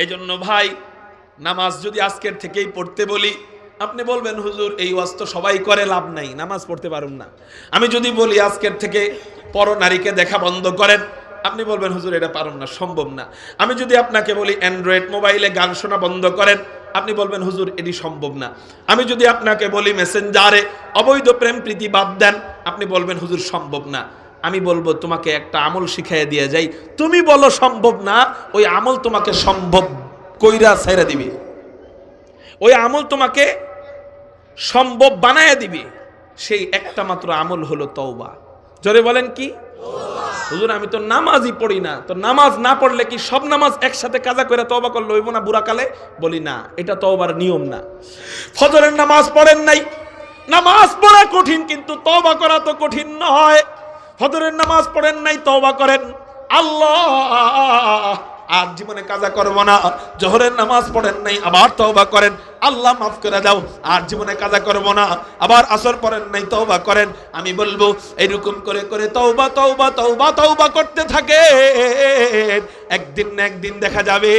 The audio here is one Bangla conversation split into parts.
এই জন্য ভাই, নামাজ যদি আজকের থেকেই পড়তে বলি, আপনি বলবেন হুজুর এই ওয়াজ তো সবাই করে, লাভ নাই, নামাজ পড়তে পারুন না। আমি যদি বলি আজকের থেকে পরনারীকে দেখা বন্ধ করেন, আপনি বলবেন হুজুর এটা পারুন না, সম্ভব না। আমি যদি আপনাকে বলি অ্যান্ড্রয়েড মোবাইলে গান শোনা বন্ধ করেন, আপনি বলবেন হুজুর এটি সম্ভব না। আমি যদি আপনাকে বলি মেসেঞ্জারে অবৈধ প্রেম প্রীতি বাদ দেন, আপনি বলবেন হুজুর সম্ভব না। আমি বলবো তোমাকে একটা আমল শিখাইয়া দিয়ে যাই, তুমি বলো সম্ভব না, ওই আমল তোমাকে সম্ভব কইরা ছেড়ে দিবে, ওই আমল তোমাকে সম্ভব বানায়া দিবে। সেই একটা মাত্র আমল হলো তওবা। জোরে বলেন কি? হুজুর আমি তো নামাজই পড়ি না, তো নামাজ না পড়লে কি সব নামাজ একসাথে কাজা করে তওবা করলে হইব না বুড়াকালে? বলি না, এটা তওবার নিয়ম না। ফজরের নামাজ পড়েন নাই, নামাজ পড়া কঠিন কিন্তু তওবা করা তো কঠিন নয়। ফজরের নামাজ পড়েন নাই, তওবা করেন, আল্লাহ আর জীবনে কাজা করব না। জোহরের নামাজ পড়েন নাই, আবার তওবা করেন, আল্লাহ মাফ করে দাও, আর জীবনে কাজা করব না। আবার আসর পড়েন নাই, তওবা করেন। আমি বলবো এইরকম করে করে তওবা তওবা তওবা তওবা করতে থাকে, একদিন না একদিন দেখা যাবে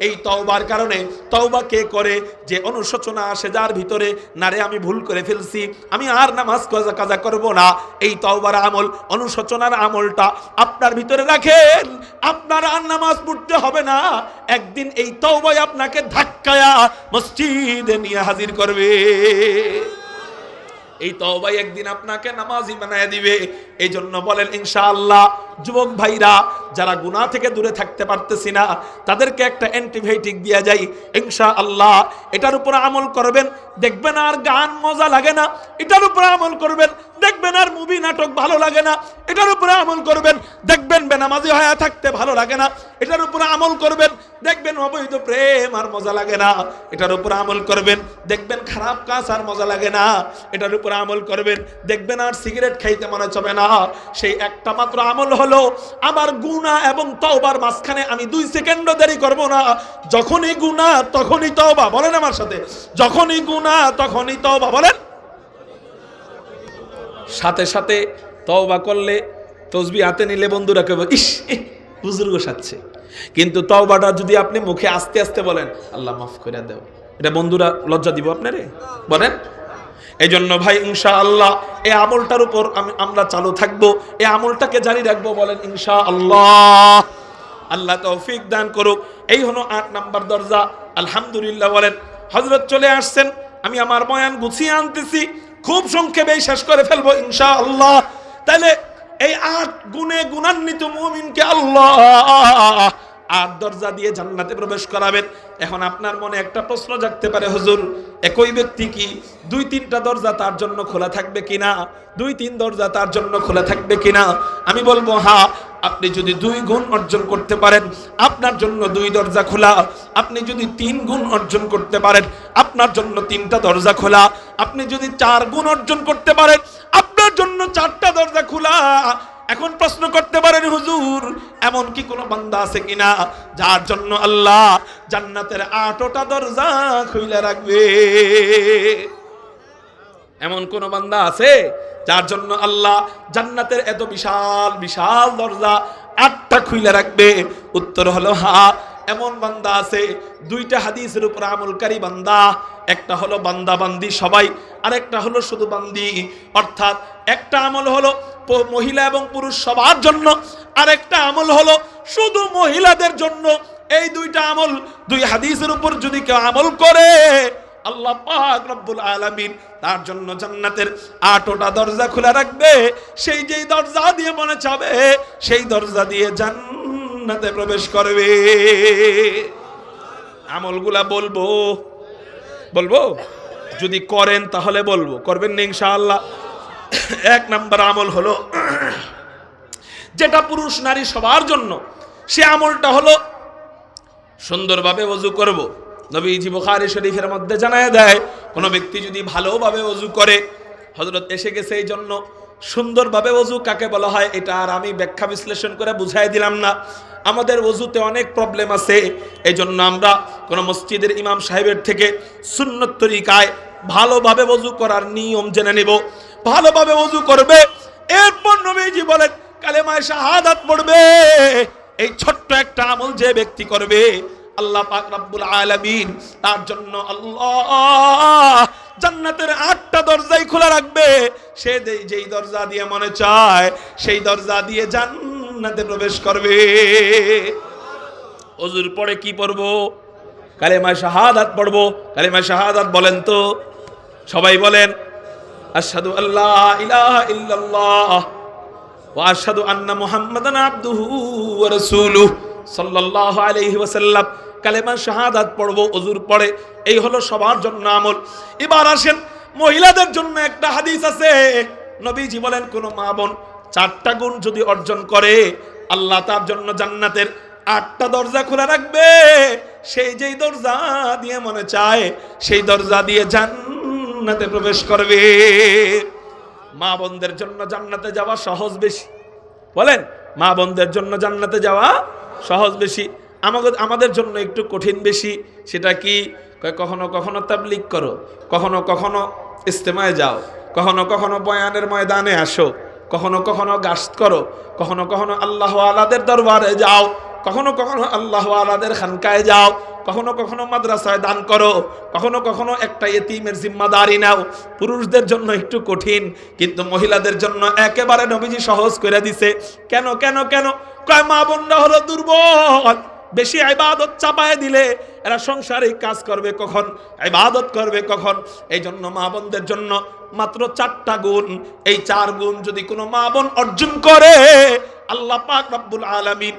এই তওবার কারণে, তওবা কে করে? যে অনুশোচনা আসে যার ভিতরে, না রে আমি ভুল করে ফেলছি, আমি আর নামাজ কাজা করব না। এই তওবার আমল, অনুশোচনার আমলটা আপনার ভিতরে রাখেন, আপনার আর নামাজ পড়তে হবে না। একদিন এই তওবাই আপনাকে ধাক্কায়া মসজিদে নিয়ে হাজির করবে। এই তওবাই একদিন আপনাকে নামাজি বানায় দিবে। এই জন্য বলেন ইনশাআল্লাহ। যুবক ভাইরা, যারা গুনাহ থেকে দূরে থাকতে পারতেছি না, তাদেরকে একটা অ্যান্টিবায়োটিক দিয়া যায় ইনশাআল্লাহ। এটার উপর আমল করবেন, দেখবেন আর গান মজা লাগে না। এটার উপর আমল করবেন, দেখবেন আর মুভি নাটক ভালো লাগে না। এটার উপরে আমল করবেন, দেখবেন বেনামাজি হয়ে থাকতে ভালো লাগে না। এটার উপরে আমল করবেন, দেখবেন অবৈধ প্রেম আর মজা লাগে না। এটার উপরে আমল করবেন, দেখবেন খারাপ কাজ আর মজা লাগে না। এটার উপরে আমল করবেন, দেখবেন আর সিগারেট খাইতে মনে চলে না। সেই একটা মাত্র আমল হলো, আমার গুনাহ এবং তওবার মাঝখানে আমি 2 সেকেন্ডও দেরি করব না। যখনই গুনাহ তখনই তওবা, বলেন আমার সাথে, যখনই গুনাহ তখনই তওবা, বলেন। সাথে সাথে তওবা করলে, তসবিহ হাতে নিলে বন্ধুরা কইবে ইস বুজুর্গ সাজছে। কিন্তু তওবাটা যদি আপনি মুখে আস্তে আস্তে বলেন আল্লাহ মাফ করে দাও, এটা বন্ধুরা লজ্জা দিব আপনারে? বলেন। এই জন্য ভাই ইনশাআল্লাহ এই আমলটার উপর আমরা চালু থাকবো, এই আমলটাকে জারি রাখবো, বলেন ইনশাআল্লাহ। আল্লাহ তৌফিক দান করুক। এই হলো 8 নাম্বার দরজা। আলহামদুলিল্লাহ বলেন। হযরত চলে আসছেন, আমি আমার বয়ান গুছিয়ে আনতেছি, খুব সংক্ষেপে শেষ করে ফেলবো ইনশাআল্লাহ। তাহলে এই 8 গুণে গুণান্বিত মুমিনকে আল্লাহ 8 দরজা দিয়ে জান্নাতে প্রবেশ করাবেন। এখন আপনার মনে একটা প্রশ্ন জাগতে পারে, হুজুর একই ব্যক্তি কি 2-3টা দরজা তার জন্য খোলা থাকবে কিনা? 2-3 দরজা তার জন্য খোলা থাকবে কিনা? আমি বলবো হ্যাঁ। আপনি যদি 2 গুণ অর্জন করতে পারেন, আপনার জন্য 2 দরজা খোলা। আপনি যদি 3 গুণ অর্জন করতে পারেন, আপনার জন্য 3টা দরজা খোলা। আপনি যদি 4 গুণ অর্জন করতে পারেন, আপনার জন্য 4টা দরজা খোলা। এখন প্রশ্ন করতে পারেন, হুজুর এমন কি কোনো বান্দা আছে কিনা যার জন্য আল্লাহ জান্নাতের 8টা দরজা খুলে রাখবে? এমন কোন বান্দা আছে যার জন্য আল্লাহ জান্নাতের এত বিশাল বিশাল দরজা 8টা খুলে রাখবে? উত্তর হলো হ্যাঁ, এমন বান্দা আছে। 2টা হাদিসের উপর আমলকারী বান্দা, একটা হলো বান্দা বান্দি সবাই, আর একটা হলো শুধু বান্দি। অর্থাৎ একটা আমল হলো মহিলা এবং পুরুষ সবার জন্য, আর একটা আমল হলো শুধু মহিলাদের জন্য। এই 2টা আমল, 2 হাদিসের উপর যদি কেউ আমল করে, আল্লাহ পাক রব্বুল আলামিন তার জন্য জান্নাতের 8টা দরজা খোলা রাখবে। সেই যেই দরজা দিয়ে মনে চাবে সেই দরজা দিয়ে জান্নাতে প্রবেশ করবে। আমলগুলা বলবো বলবো যদি করেন তাহলে বলবো, করবেন না ইনশাআল্লাহ। 1 নাম্বার আমল হলো যেটা পুরুষ নারী সবার জন্য, সে আমলটা হলো সুন্দরভাবে ওযু করব। নবীজি বুখারী শরীফের মধ্যে জানায় দেয়, কোন ব্যক্তি যদি ভালোভাবে ওযু করে, হযরত এসে গেছে এই জন্য সুন্দরভাবে ওযু কাকে বলা হয় এটা আর আমি ব্যাখ্যা বিশ্লেষণ করে বুঝাই দিলাম না। আমাদের ওযুতে অনেক প্রবলেম আছে, এই জন্য আমরা কোন মসজিদের ইমাম সাহেবের থেকে সুন্নত তরিকায় ভালোভাবে ওযু করার নিয়ম জেনে নেব। ভালোভাবে ওযু করবে, এরপর নবীজি বলেন কালেমায়ে শাহাদাত পড়বে। এই ছোট্ট একটা আমল যে ব্যক্তি করবে, আল্লাহ পাক রব্বুল আলামিন তার জন্য আল্লাহ জান্নাতের 8টা দরজাই খোলা রাখবে। সে যেই দরজা দিয়ে মনে চায় সেই দরজা দিয়ে জান্নাতে প্রবেশ করবে। ওযুর পরে কি পড়বো? কালেমা শাহাদাত পড়বো। কালেমা শাহাদাত বলেন তো, সবাই বলেন। আশহাদু আল্লা ইলাহা ইল্লাল্লাহ ওয়া আশহাদু আন্না মুহাম্মাদান আবদুহু ওয়া রাসূলুহু সাল্লাল্লাহু আলাইহি ওয়াসাল্লাম। কালেমা শাহাদাত পড়বো ওযুর পরে। এই হলো সবার জন্য আমল। এবার আসেন মহিলাদের জন্য একটা হাদিস আছে। নবীজি বলেন কোন মা বোন 4টা গুণ যদি অর্জন করে আল্লাহ তার জন্য জান্নাতের 8টা দরজা খোলা রাখবে। সেই যেই দরজা দিয়ে মনে চায় সেই দরজা দিয়ে জান্নাতে প্রবেশ করবে। মা বোনদের জন্য জান্নাতে যাওয়া সহজ বেশি। বলেন, মা বোনদের জন্য জান্নাতে যাওয়া সহজ বেশি, আমাদের জন্য একটু কঠিন বেশি। সেটা কি? কখনো কখনো তাবলীগ করো, কখনো কখনো ইস্তেমায় যাও, কখনো কখনো বয়ানের ময়দানে আসো, কখনো কখনো গাশত করো, কখনো কখনো আল্লাহ আলাদের দরবারে যাও, কখনো কখনো আল্লাহ আলাদের খানকায় যাও, কখনো কখনো মাদ্রাসায় দান করো, কখনো কখনো একটা ইতিমের জিম্মাদারি নাও। পুরুষদের জন্য একটু কঠিন, কিন্তু মহিলাদের জন্য একেবারে নবীজি সহজ করে দিছে। কেন কেন কেন? কয় মা বোনরা হলো দুর্বল। বেশি ইবাদত চাপায় দিলে এরা সংসারিক কাজ করবে কখন, ইবাদত করবে কখন? এই জন্য মা বোনদের জন্য মাত্র 4টা গুণ। এই 4 গুণ যদি কোনো মা বোন অর্জন করে আল্লাহ পাক রব্বুল আলামিন